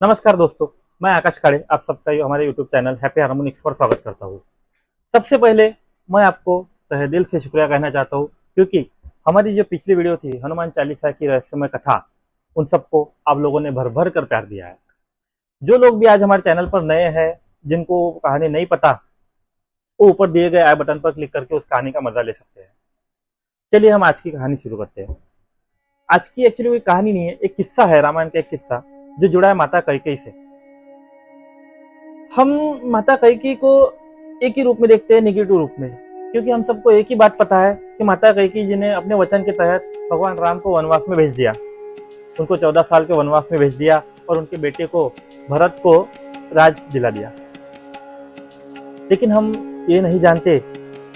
नमस्कार दोस्तों, मैं आकाश काड़े आप सबका हमारे YouTube चैनल हैप्पी हार्मोनिक्स पर स्वागत करता हूँ। सबसे पहले मैं आपको तहे दिल से शुक्रिया कहना चाहता हूँ, क्योंकि हमारी जो पिछली वीडियो थी हनुमान चालीसा की रहस्यमय कथा, उन सबको आप लोगों ने भर भर कर प्यार दिया है। जो लोग भी आज हमारे चैनल पर नए हैं, जिनको कहानी नहीं पता, वो ऊपर दिए गए आई बटन पर क्लिक करके उस कहानी का मजा ले सकते हैं। चलिए हम आज की कहानी शुरू करते हैं। आज की एक्चुअली कोई कहानी नहीं है, एक किस्सा है, रामायण का एक किस्सा जो जुड़ा है माता कैकेयी से। हम माता कैकेयी को एक ही रूप में देखते हैं, नेगेटिव रूप में, क्योंकि हम सबको एक ही बात पता है कि माता कैकेयी जी ने अपने वचन के तहत भगवान राम को वनवास में भेज दिया। उनको 14 साल के वनवास में भेज दिया और उनके बेटे को भरत को राज दिला दिया। लेकिन हम ये नहीं जानते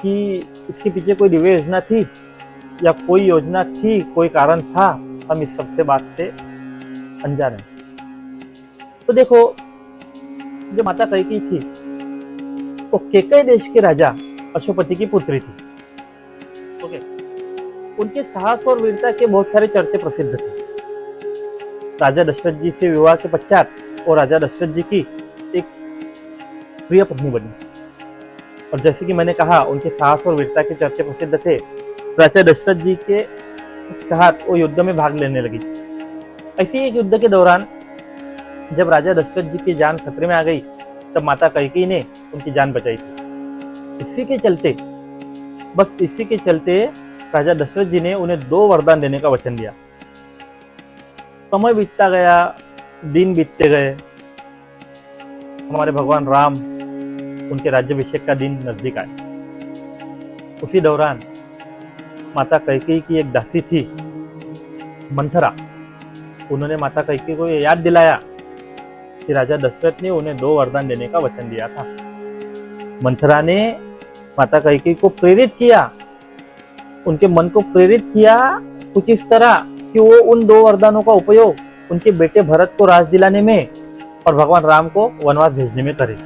कि इसके पीछे कोई दिव्य योजना थी या कोई योजना थी, कोई कारण था। हम इस सबसे बात से अनजान हैं। तो देखो, जो माता कैकेयी थी वो केकय देश के राजा अशोकपति की पुत्री थी। ओके, उनके साहस और वीरता के बहुत सारे चर्चे प्रसिद्ध थे। राजा दशरथ जी से विवाह के पश्चात वो राजा दशरथ जी की एक प्रिय पत्नी बनी, और जैसे कि मैंने कहा, उनके साहस और वीरता के चर्चे प्रसिद्ध थे। राजा दशरथ जी के कहत वो युद्ध में भाग लेने लगी। ऐसे एक युद्ध के दौरान जब राजा दशरथ जी की जान खतरे में आ गई, तब माता कैकेयी ने उनकी जान बचाई थी। इसी के चलते राजा दशरथ जी ने उन्हें 2 वरदान देने का वचन दिया। समय बीतता गया, दिन बीतते गए। हमारे भगवान राम, उनके राज्याभिषेक का दिन नजदीक आया। उसी दौरान माता कैकेयी की एक दासी थी, मंथरा। उन्होंने माता कैकेयी को याद दिलाया कि राजा दशरथ ने उन्हें 2 वरदान देने का वचन दिया था। मंथरा ने माता कैकेयी को प्रेरित किया, उनके मन को प्रेरित किया कुछ इस तरह कि वो उन 2 वरदानों का उपयोग उनके बेटे भरत को राज दिलाने में और भगवान राम को वनवास भेजने में करे।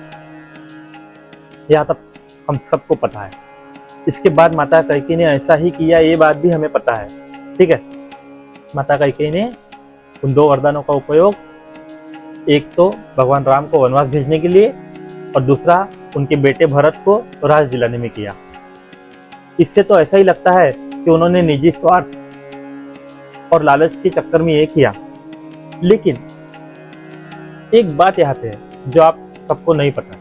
यह तब हम सबको पता है। इसके बाद माता कैकेयी ने ऐसा ही किया, ये बात भी हमें पता है। ठीक है, माता कैकेयी ने उन 2 वरदानों का उपयोग, एक तो भगवान राम को वनवास भेजने के लिए और दूसरा उनके बेटे भरत को राज दिलाने में किया। इससे तो ऐसा ही लगता है कि उन्होंने निजी स्वार्थ और लालच के चक्कर में ये किया। लेकिन एक बात यहाँ पे है जो आप सबको नहीं पता,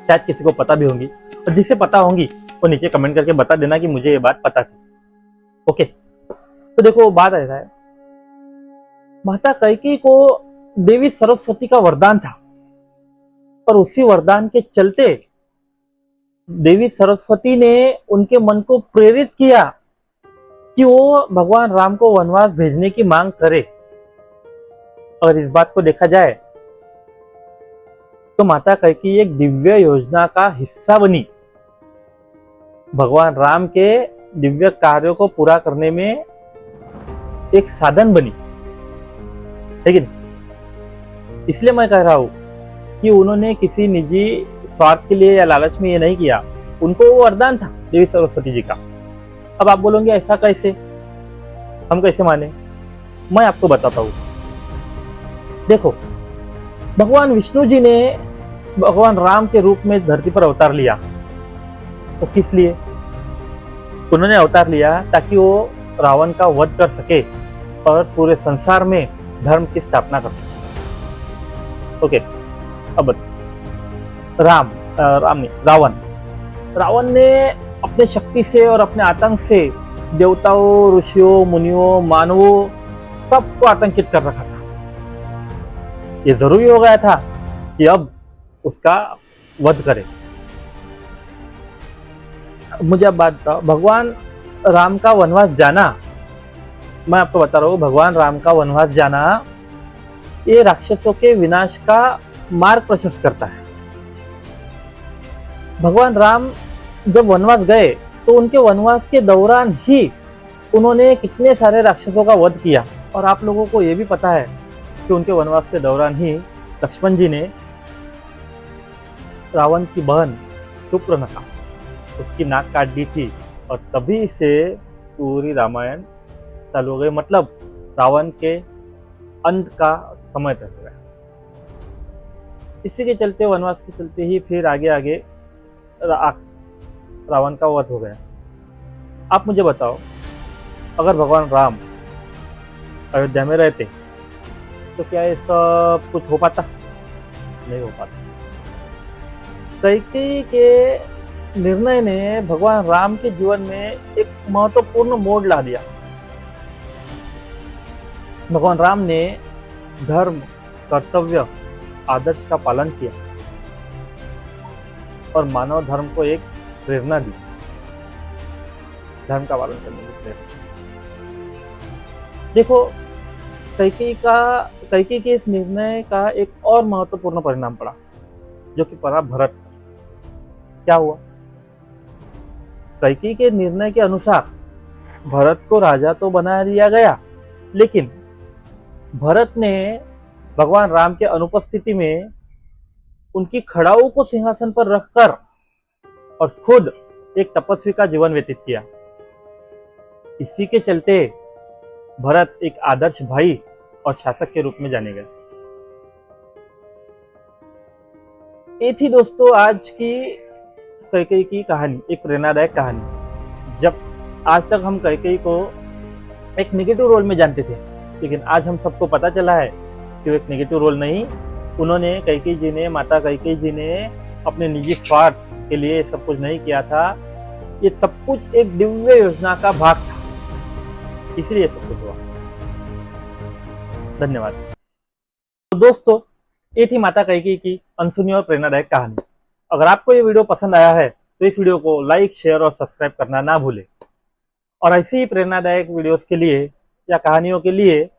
शायद किसी को पता भी होंगी, और जिसे पता होंगी वो नीचे कमेंट करके बता देना कि मुझे ये बात पता थी। ओके, तो देखो, बात ऐसा है, माता कैकेयी को देवी सरस्वती का वरदान था, और उसी वरदान के चलते देवी सरस्वती ने उनके मन को प्रेरित किया कि वो भगवान राम को वनवास भेजने की मांग करे। और इस बात को देखा जाए तो माता कैकेयी एक दिव्य योजना का हिस्सा बनी, भगवान राम के दिव्य कार्यों को पूरा करने में एक साधन बनी। लेकिन इसलिए मैं कह रहा हूं कि उन्होंने किसी निजी स्वार्थ के लिए या लालच में ये नहीं किया। उनको वो वरदान था देवी सरस्वती जी का। अब आप बोलोगे ऐसा कैसे, हम कैसे माने? मैं आपको बताता हूं। देखो, भगवान विष्णु जी ने भगवान राम के रूप में धरती पर अवतार लिया। तो किस लिए उन्होंने अवतार लिया? ताकि वो रावण का वध कर सके और पूरे संसार में धर्म की स्थापना कर सके। ओके, अब रावण ने अपने शक्ति से और अपने आतंक से देवताओं, ऋषियों, मुनियों, मानवों सबको आतंकित कर रखा था। ये जरूरी हो गया था कि अब उसका वध करे। मुझे अब बात बताओ, भगवान राम का वनवास जाना, मैं आपको बता रहा हूं, भगवान राम का वनवास जाना ये राक्षसों के विनाश का मार्ग प्रशस्त करता है। भगवान राम जब वनवास गए तो उनके वनवास के दौरान ही उन्होंने कितने सारे राक्षसों का वध किया। और आप लोगों को यह भी पता है कि उनके वनवास के दौरान ही लक्ष्मण जी ने रावण की बहन सुपर्णखा, उसकी नाक काट दी थी, और तभी से पूरी रामायण चालू हो गई। मतलब रावण के अंत का समय तक है। इसी के चलते, वनवास के चलते ही फिर आगे आगे रावण का वध हो गया। आप मुझे बताओ, अगर भगवान राम अयोध्या में रहते तो क्या ये सब कुछ हो पाता? नहीं हो पाता। कैकेयी के निर्णय ने भगवान राम के जीवन में एक महत्वपूर्ण मोड़ ला दिया। भगवान राम ने धर्म, कर्तव्य, आदर्श का पालन किया और मानव धर्म को एक प्रेरणा दी, धर्म का पालन करने की प्रेरणा। देखो, कैकेयी के इस निर्णय का एक और महत्वपूर्ण परिणाम पड़ा, जो कि पड़ा भरत पर। क्या हुआ? कैकेयी के निर्णय के अनुसार भरत को राजा तो बना दिया गया, लेकिन भरत ने भगवान राम के अनुपस्थिति में उनकी खड़ाऊ को सिंहासन पर रखकर और खुद एक तपस्वी का जीवन व्यतीत किया। इसी के चलते भरत एक आदर्श भाई और शासक के रूप में जाने गए। ये थी दोस्तों आज की कैकेयी की कहानी, एक प्रेरणादायक कहानी। जब आज तक हम कैकेयी को एक नेगेटिव रोल में जानते थे, लेकिन आज हम सबको पता चला है कि वो एक नेगेटिव रोल नहीं, उन्होंने माता कैकेयी जी ने अपने निजी स्वार्थ के लिए सब कुछ नहीं किया था। ये सब कुछ एक दिव्य योजना का भाग था, इसलिए सब कुछ हुआ। धन्यवाद। तो दोस्तों, ये थी माता कैकेयी की अनसुनी और प्रेरणादायक कहानी। अगर आपको ये वीडियो पसंद आया है तो इस वीडियो को लाइक, शेयर और सब्सक्राइब करना ना भूलें। और ऐसी ही प्रेरणादायक वीडियोस के लिए या कहानियों के लिए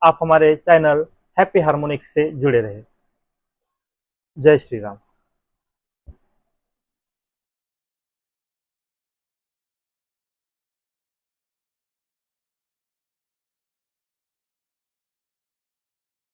आप हमारे चैनल हैप्पी हार्मोनिक्स से जुड़े रहे। जय श्री राम।